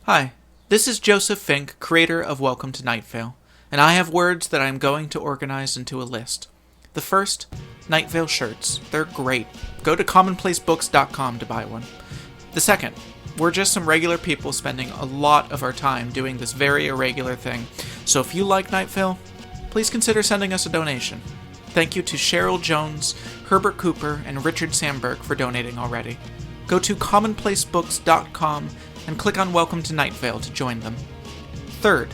Hi, this is Joseph Fink, creator of Welcome to Night Vale, and I have words that I am going to organize into a list. The first, Night Vale shirts. They're great. Go to commonplacebooks.com to buy one. The second, we're just some regular people spending a lot of our time doing this very irregular thing, so if you like Night Vale, please consider sending us a donation. Thank you to Cheryl Jones, Herbert Cooper, and Richard Sandberg for donating already. Go to commonplacebooks.com and click on Welcome to Night Vale to join them. Third,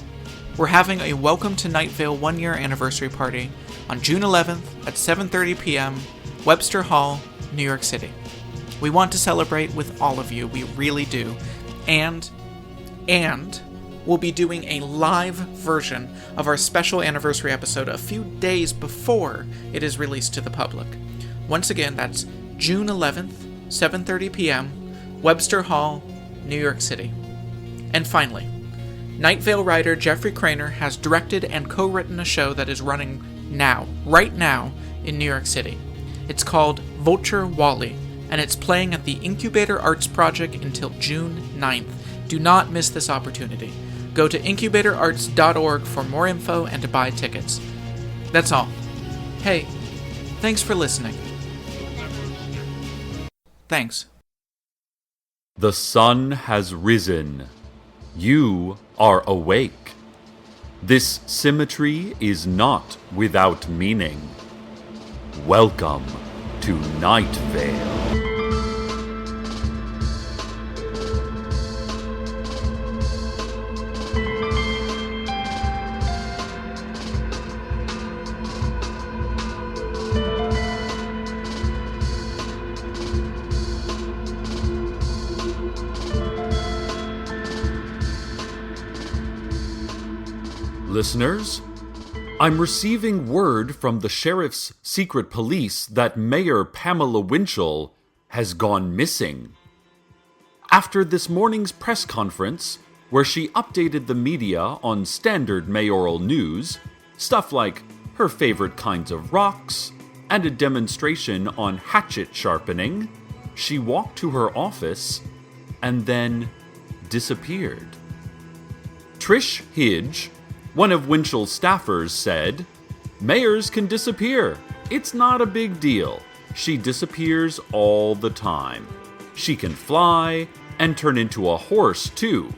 we're having a Welcome to Night Vale 1-year anniversary party on June 11th at 7:30 p.m., Webster Hall, New York City. We want to celebrate with all of you, we really do. And we'll be doing a live version of our special anniversary episode a few days before it is released to the public. Once again, that's June 11th, 7:30 p.m., Webster Hall, New York City. And finally, Night Vale writer Jeffrey Craner has directed and co-written a show that is running right now, in New York City. It's called Vulture Wally, and it's playing at the Incubator Arts Project until June 9th. Do not miss this opportunity. Go to incubatorarts.org for more info and to buy tickets. That's all. Hey, thanks for listening. Thanks. The sun has risen. You are awake. This symmetry is not without meaning. Welcome to Night Vale. Listeners, I'm receiving word from the sheriff's secret police that Mayor Pamela Winchell has gone missing. After this morning's press conference, where she updated the media on standard mayoral news, stuff like her favorite kinds of rocks, and a demonstration on hatchet sharpening, she walked to her office and then disappeared. Trish Hidge, one of Winchell's staffers, said, "Mayors can disappear. It's not a big deal. She disappears all the time. She can fly and turn into a horse, too.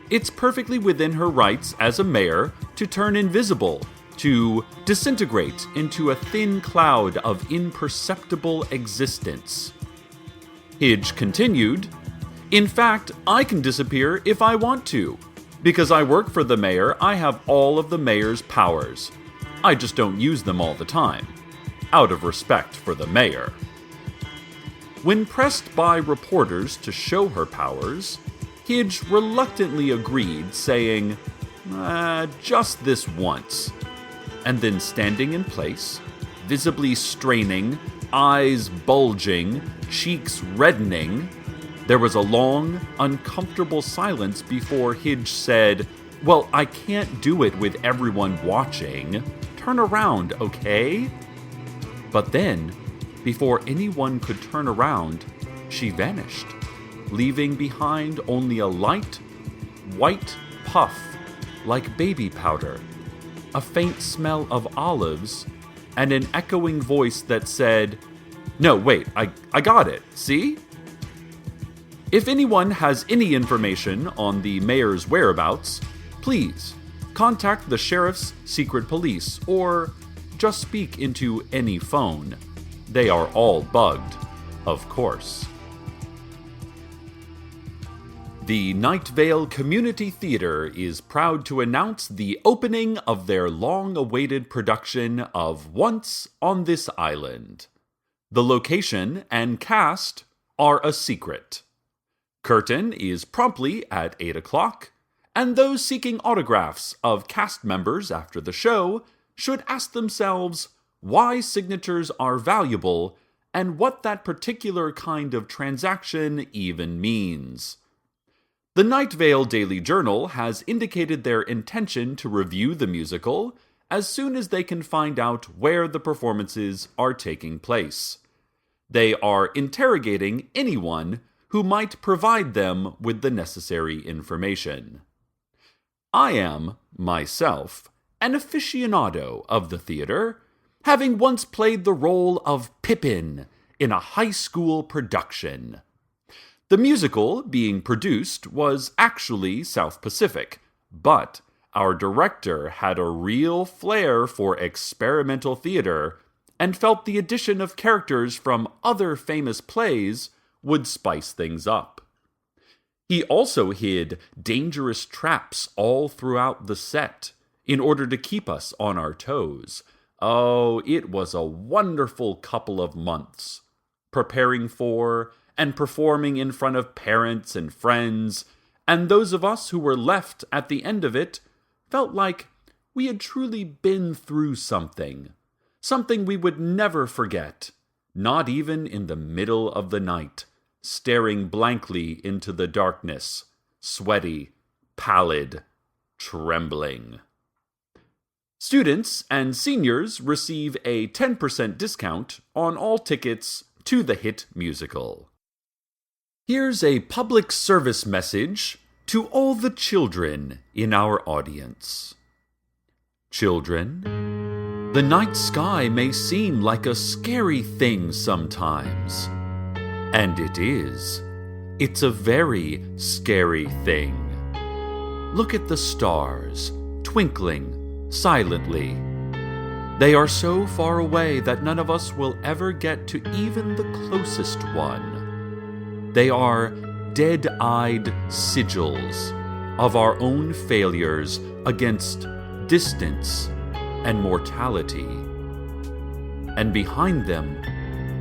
It's perfectly within her rights as a mayor to turn invisible, to disintegrate into a thin cloud of imperceptible existence." Hidge continued, "In fact, I can disappear if I want to. Because I work for the mayor, I have all of the mayor's powers. I just don't use them all the time, out of respect for the mayor." When pressed by reporters to show her powers, Hidge reluctantly agreed, saying, "Just this once," and then standing in place, visibly straining, eyes bulging, cheeks reddening, there was a long, uncomfortable silence before Hidge said, "Well, I can't do it with everyone watching. Turn around, okay?" But then, before anyone could turn around, she vanished, leaving behind only a light, white puff like baby powder, a faint smell of olives, and an echoing voice that said, "No, wait, I got it, see?" If anyone has any information on the mayor's whereabouts, please contact the sheriff's secret police or just speak into any phone. They are all bugged, of course. The Night Vale Community Theater is proud to announce the opening of their long-awaited production of Once on This Island. The location and cast are a secret. Curtain is promptly at 8 o'clock, and those seeking autographs of cast members after the show should ask themselves why signatures are valuable and what that particular kind of transaction even means. The Night Vale Daily Journal has indicated their intention to review the musical as soon as they can find out where the performances are taking place. They are interrogating anyone who might provide them with the necessary information. I am, myself, an aficionado of the theater, having once played the role of Pippin in a high school production. The musical being produced was actually South Pacific, but our director had a real flair for experimental theater and felt the addition of characters from other famous plays would spice things up. He also hid dangerous traps all throughout the set in order to keep us on our toes. Oh, it was a wonderful couple of months, preparing for and performing in front of parents and friends, and those of us who were left at the end of it felt like we had truly been through something we would never forget, not even in the middle of the night, staring blankly into the darkness, sweaty, pallid, trembling. Students and seniors receive a 10% discount on all tickets to the hit musical. Here's a public service message to all the children in our audience. Children, the night sky may seem like a scary thing sometimes. And it is. It's a very scary thing. Look at the stars, twinkling silently. They are so far away that none of us will ever get to even the closest one. They are dead-eyed sigils of our own failures against distance and mortality. And behind them,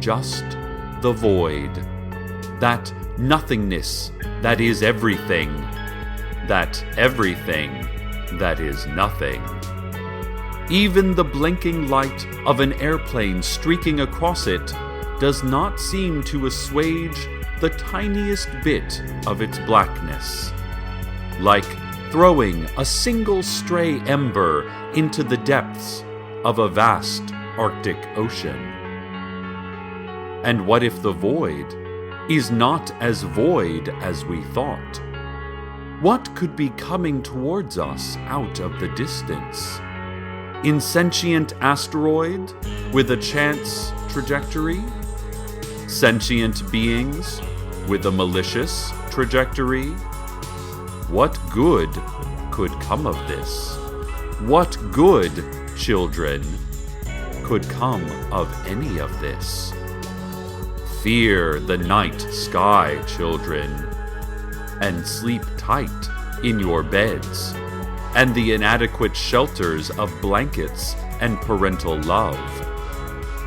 just the void, that nothingness that is everything, that everything that is nothing. Even the blinking light of an airplane streaking across it does not seem to assuage the tiniest bit of its blackness, like throwing a single stray ember into the depths of a vast Arctic Ocean. And what if the void is not as void as we thought? What could be coming towards us out of the distance? Insentient asteroid with a chance trajectory? Sentient beings with a malicious trajectory? What good could come of this? What good, children, could come of any of this? Fear the night sky, children, and sleep tight in your beds and the inadequate shelters of blankets and parental love.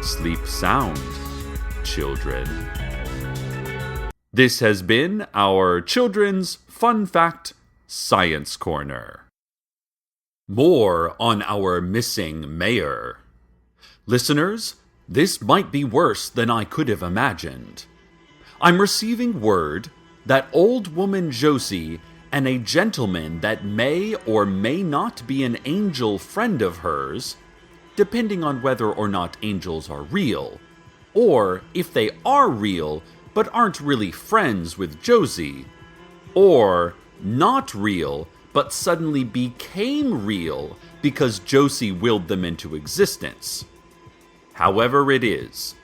Sleep sound, children. This has been our Children's Fun Fact Science Corner. More on our missing mayor. Listeners, this might be worse than I could have imagined. I'm receiving word that old woman Josie and a gentleman that may or may not be an angel friend of hers, depending on whether or not angels are real, or if they are real but aren't really friends with Josie, or not real but suddenly became real because Josie willed them into existence. However it is,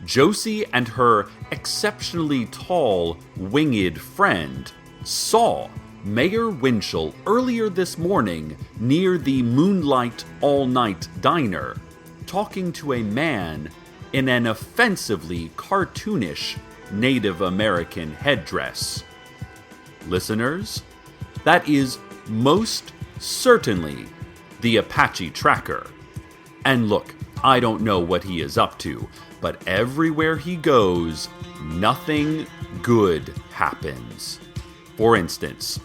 Josie and her exceptionally tall, winged friend saw Mayor Winchell earlier this morning near the Moonlight All-Night Diner, talking to a man in an offensively cartoonish Native American headdress. Listeners, that is most certainly the Apache Tracker. And look, I don't know what he is up to, but everywhere he goes, nothing good happens. For instance,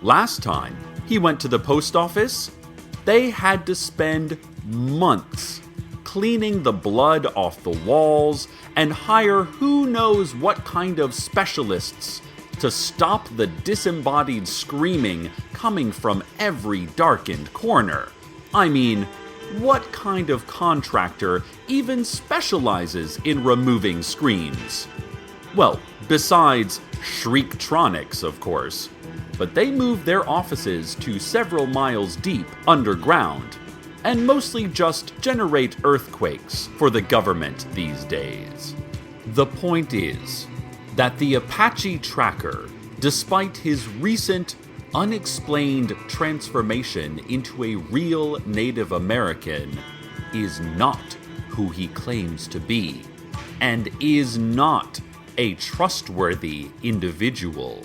last time he went to the post office, they had to spend months cleaning the blood off the walls and hire who knows what kind of specialists to stop the disembodied screaming coming from every darkened corner. I mean, what kind of contractor even specializes in removing screens? Well, besides Shriektronics, of course, but they moved their offices to several miles deep underground, and mostly just generate earthquakes for the government these days. The point is that the Apache Tracker, despite his recent unexplained transformation into a real Native American, is not who he claims to be, and is not a trustworthy individual.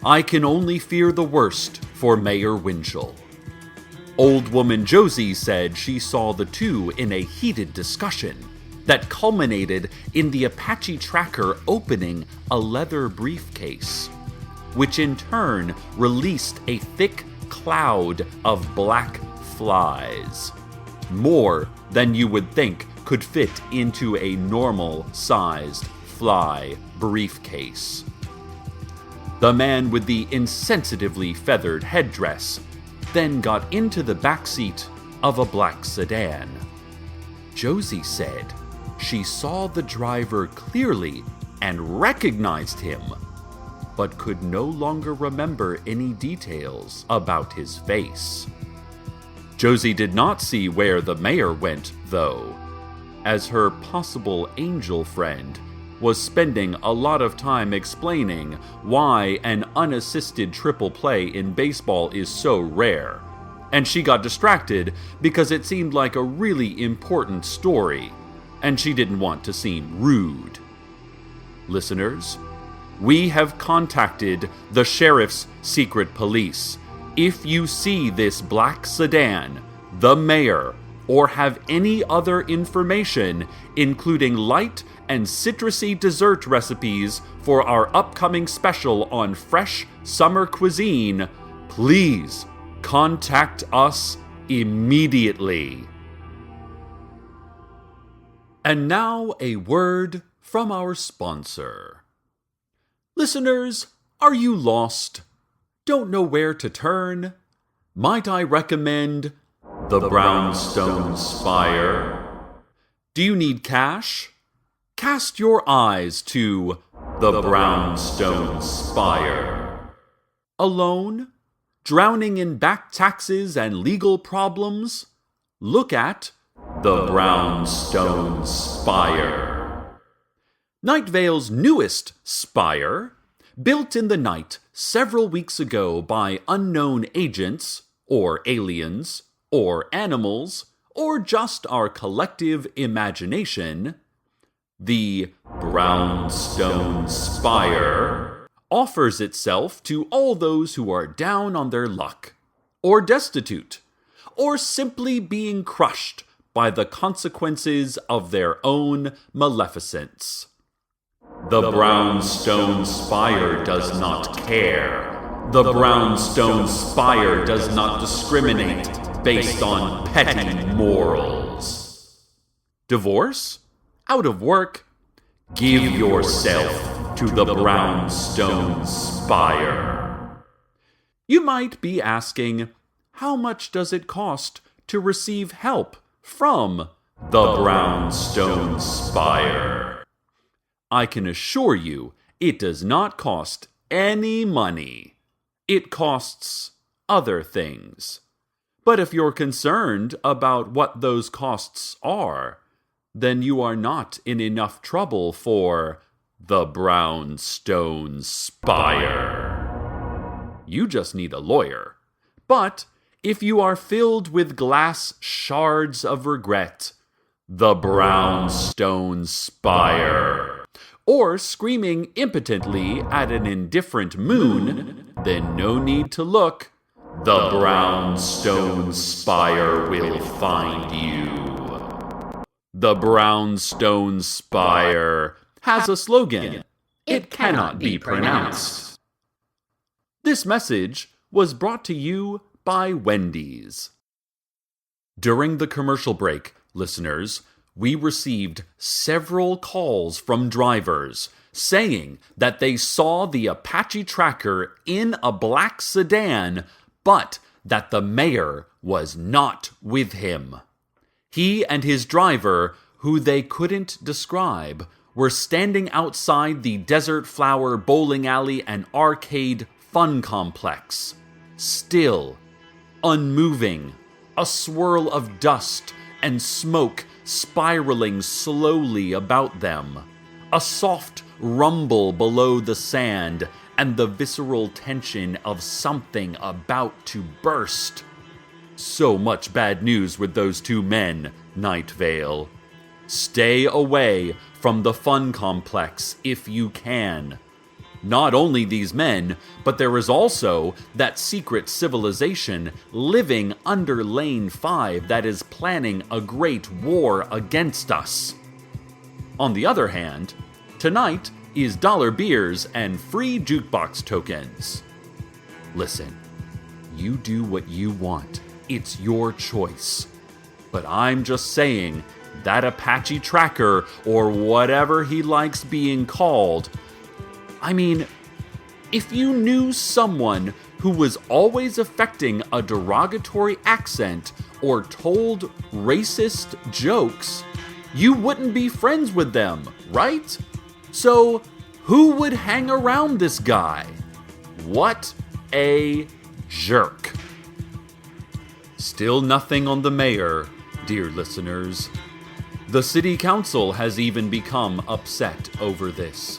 I can only fear the worst for Mayor Winchell. Old woman Josie said she saw the two in a heated discussion that culminated in the Apache Tracker opening a leather briefcase, which in turn released a thick cloud of black flies. More than you would think could fit into a normal-sized fly briefcase. The man with the insensitively feathered headdress then got into the backseat of a black sedan. Josie said she saw the driver clearly and recognized him, but could no longer remember any details about his face. Josie did not see where the mayor went, though, as her possible angel friend was spending a lot of time explaining why an unassisted triple play in baseball is so rare, and she got distracted because it seemed like a really important story, and she didn't want to seem rude. Listeners, we have contacted the sheriff's secret police. If you see this black sedan, the mayor, or have any other information, including light and citrusy dessert recipes for our upcoming special on fresh summer cuisine, please contact us immediately. And now a word from our sponsor. Listeners, are you lost? Don't know where to turn? Might I recommend the Brownstone Spire? Do you need cash? Cast your eyes to the Brownstone Spire. Alone? Drowning in back taxes and legal problems? Look at the Brownstone Spire. Night Vale's newest spire, built in the night several weeks ago by unknown agents, or aliens, or animals, or just our collective imagination, the Brownstone Spire offers itself to all those who are down on their luck, or destitute, or simply being crushed by the consequences of their own maleficence. The Brownstone Spire does not care. The Brownstone Spire does not discriminate based on petty morals. Divorce? Out of work? Give yourself to the Brownstone Spire. You might be asking, how much does it cost to receive help from the Brownstone Spire? I can assure you it does not cost any money. It costs other things. But if you're concerned about what those costs are, then you are not in enough trouble for the Brownstone Spire. You just need a lawyer. But if you are filled with glass shards of regret, the Brownstone Spire, or screaming impotently at an indifferent moon, then no need to look. The Brownstone Spire will find you. The Brownstone Spire has a slogan. It cannot be pronounced. This message was brought to you by Wendy's. During the commercial break, listeners, we received several calls from drivers saying that they saw the Apache Tracker in a black sedan, but that the mayor was not with him. He and his driver, who they couldn't describe, We're standing outside the Desert Flower Bowling Alley and Arcade Fun Complex. Still, unmoving, a swirl of dust and smoke spiraling slowly about them. A soft rumble below the sand and the visceral tension of something about to burst. So much bad news with those two men, Night Vale. Stay away from the fun complex if you can. Not only these men, but there is also that secret civilization living under Lane 5 that is planning a great war against us. On the other hand, tonight is dollar beers and free jukebox tokens. Listen, you do what you want. It's your choice. But I'm just saying, that Apache Tracker, or whatever he likes being called, I mean, if you knew someone who was always affecting a derogatory accent or told racist jokes, you wouldn't be friends with them, right? So, who would hang around this guy? What a jerk. Still nothing on the mayor, dear listeners. The city council has even become upset over this.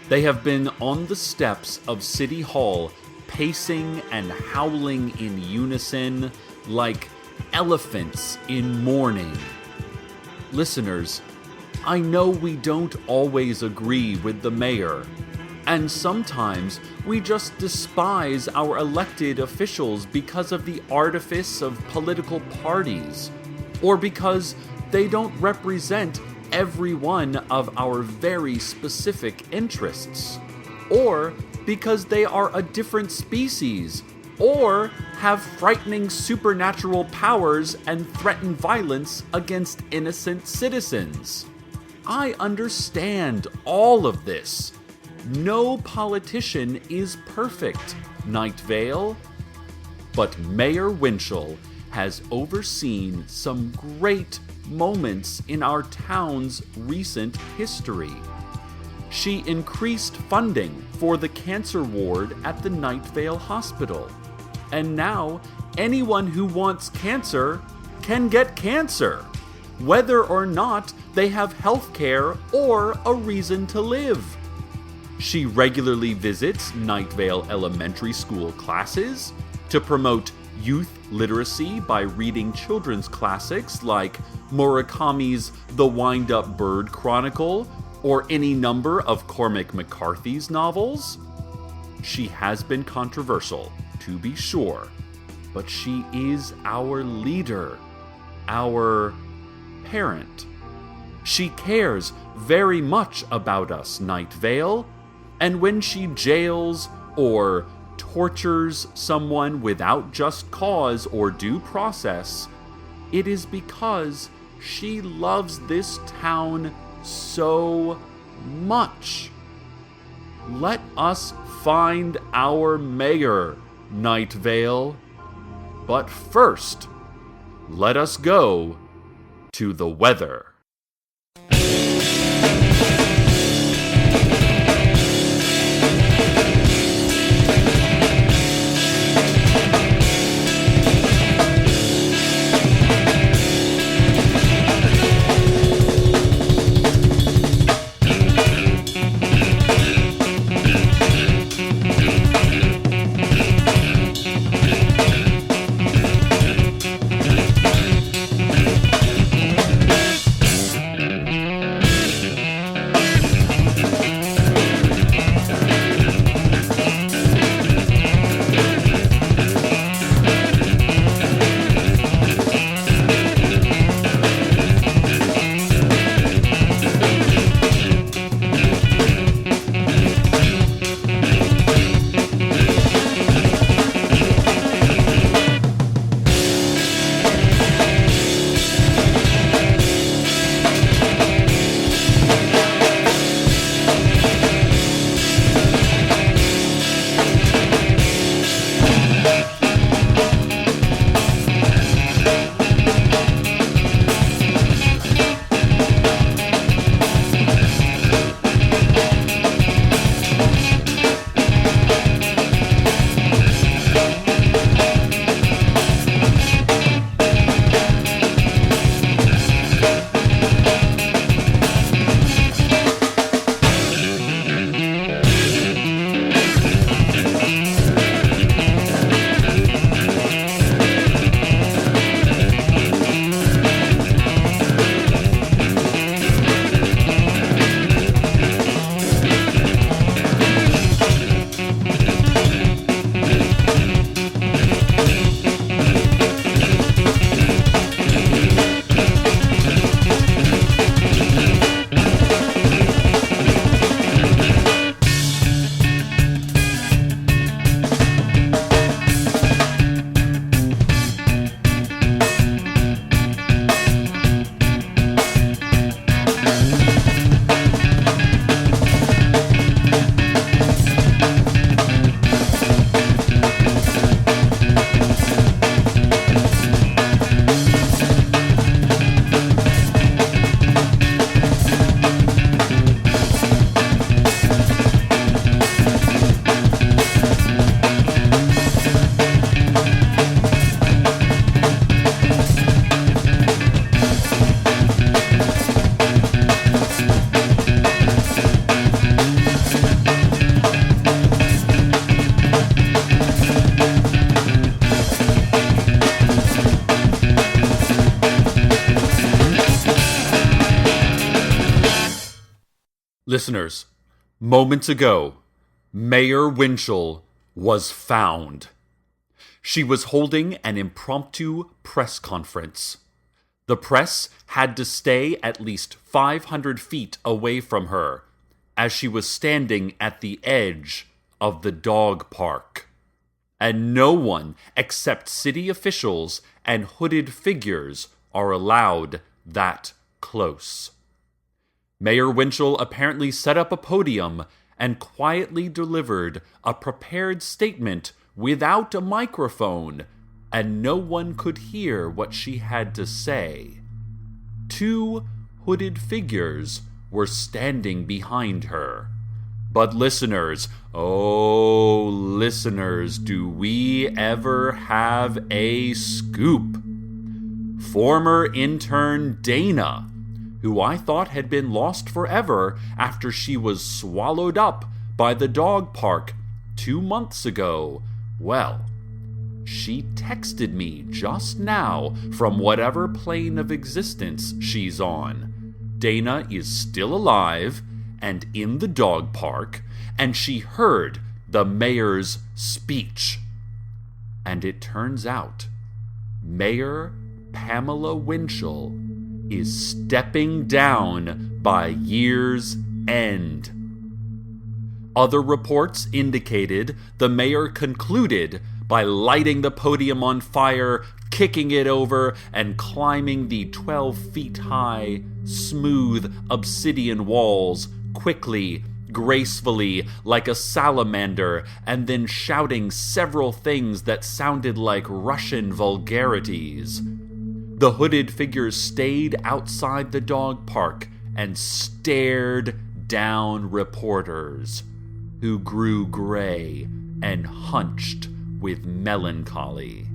They have been on the steps of City Hall, pacing and howling in unison like elephants in mourning. Listeners, I know we don't always agree with the mayor, and sometimes we just despise our elected officials because of the artifice of political parties, or because they don't represent every one of our very specific interests, or because they are a different species, or have frightening supernatural powers and threaten violence against innocent citizens. I understand all of this. No politician is perfect, Night Vale. But Mayor Winchell has overseen some great moments in our town's recent history. She increased funding for the cancer ward at the Night Vale Hospital. And now, anyone who wants cancer can get cancer, whether or not they have health care or a reason to live. She regularly visits Night Vale Elementary School classes to promote youth literacy by reading children's classics like Murakami's The Wind-Up Bird Chronicle or any number of Cormac McCarthy's novels. She has been controversial, to be sure, but she is our leader, our parent. She cares very much about us, Night Vale, and when she jails or tortures someone without just cause or due process, it is because she loves this town so much. Let us find our mayor, Night Vale. But first, let us go to the weather. Listeners, moments ago, Mayor Winchell was found. She was holding an impromptu press conference. The press had to stay at least 500 feet away from her, as she was standing at the edge of the dog park. And no one except city officials and hooded figures are allowed that close. Mayor Winchell apparently set up a podium and quietly delivered a prepared statement without a microphone, and no one could hear what she had to say. 2 hooded figures were standing behind her. But listeners, oh listeners, do we ever have a scoop? Former intern Dana, who I thought had been lost forever after she was swallowed up by the dog park 2 months ago, well, she texted me just now from whatever plane of existence she's on. Dana is still alive and in the dog park, and she heard the mayor's speech. And it turns out, Mayor Pamela Winchell is stepping down by year's end. Other reports indicated the mayor concluded by lighting the podium on fire, kicking it over, and climbing the 12 feet high, smooth obsidian walls quickly, gracefully, like a salamander, and then shouting several things that sounded like Russian vulgarities. The hooded figures stayed outside the dog park and stared down reporters, who grew gray and hunched with melancholy.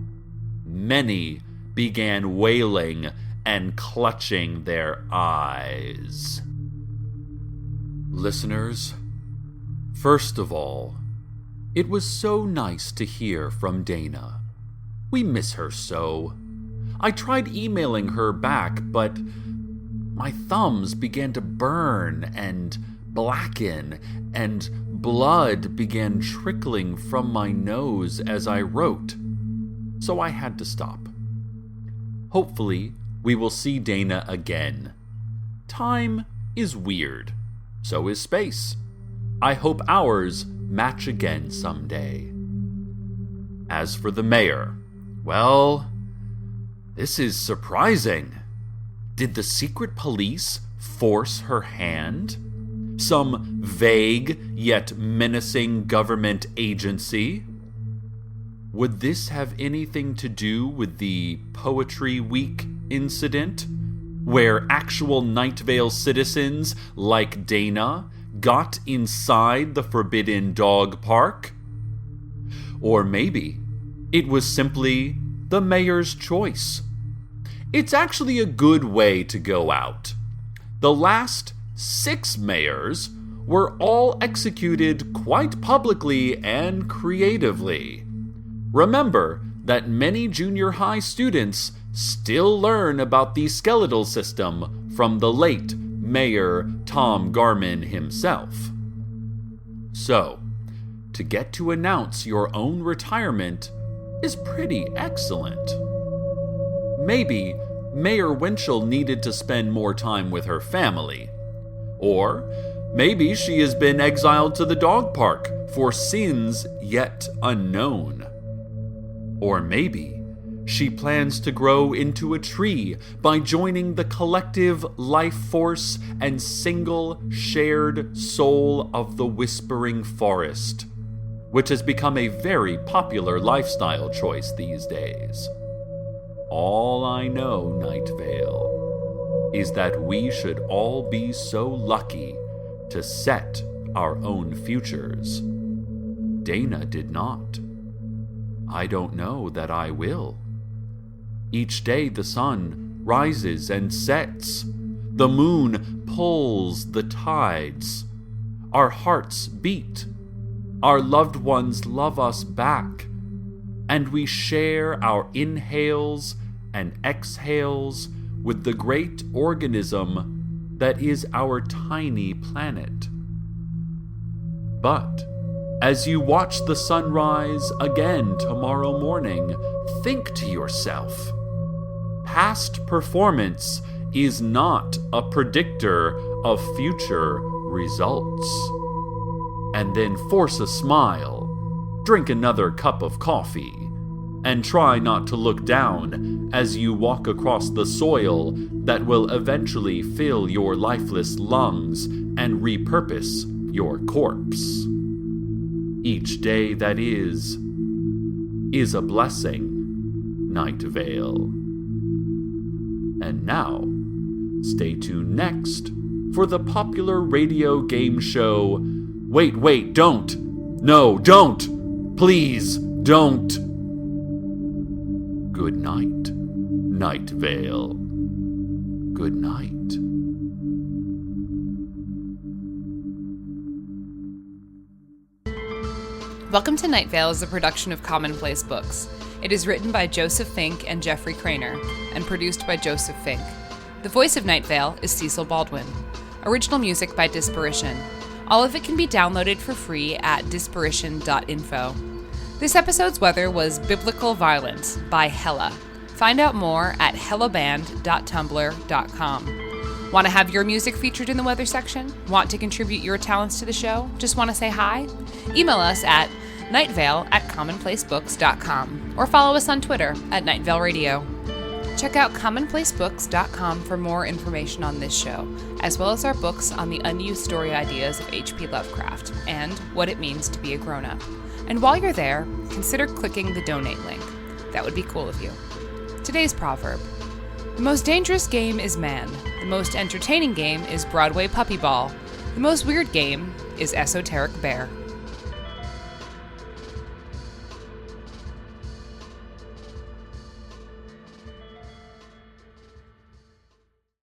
Many began wailing and clutching their eyes. Listeners, first of all, it was so nice to hear from Dana. We miss her so. I tried emailing her back, but my thumbs began to burn and blacken, and blood began trickling from my nose as I wrote, so I had to stop. Hopefully, we will see Dana again. Time is weird, so is space. I hope ours match again someday. As for the mayor, well, this is surprising. Did the secret police force her hand? Some vague yet menacing government agency? Would this have anything to do with the Poetry Week incident, where actual Night Vale citizens like Dana got inside the forbidden dog park? Or maybe it was simply the mayor's choice. It's actually a good way to go out. The last 6 mayors were all executed quite publicly and creatively. Remember that many junior high students still learn about the skeletal system from the late Mayor Tom Garman himself. So, to get to announce your own retirement is pretty excellent. Maybe Mayor Winchell needed to spend more time with her family. Or maybe she has been exiled to the dog park for sins yet unknown. Or maybe she plans to grow into a tree by joining the collective life force and single shared soul of the Whispering Forest, which has become a very popular lifestyle choice these days. All I know, Night Vale, is that we should all be so lucky to set our own futures. Dana did not. I don't know that I will. Each day the sun rises and sets. The moon pulls the tides. Our hearts beat. Our loved ones love us back. And we share our inhales and exhales with the great organism that is our tiny planet. But as you watch the sunrise again tomorrow morning, think to yourself, past performance is not a predictor of future results. And then force a smile, drink another cup of coffee, and try not to look down as you walk across the soil that will eventually fill your lifeless lungs and repurpose your corpse. Each day that is a blessing, Night Vale. And now, stay tuned next for the popular radio game show Wait, don't! No, don't! Please, don't! Good night, Night Vale. Good night. Welcome to Night Vale is a production of Commonplace Books. It is written by Joseph Fink and Jeffrey Craner, and produced by Joseph Fink. The voice of Night Vale is Cecil Baldwin. Original music by Disparition. All of it can be downloaded for free at disparition.info. This episode's weather was Biblical Violence by Hella. Find out more at hellaband.tumblr.com. Want to have your music featured in the weather section? Want to contribute your talents to the show? Just want to say hi? Email us at nightvale@commonplacebooks.com or follow us on Twitter at @NightValeRadio. Check out commonplacebooks.com for more information on this show, as well as our books on the unused story ideas of H.P. Lovecraft and what it means to be a grown-up. And while you're there, consider clicking the donate link. That would be cool of you. Today's proverb: the most dangerous game is man. The most entertaining game is Broadway Puppy Ball. The most weird game is Esoteric Bear.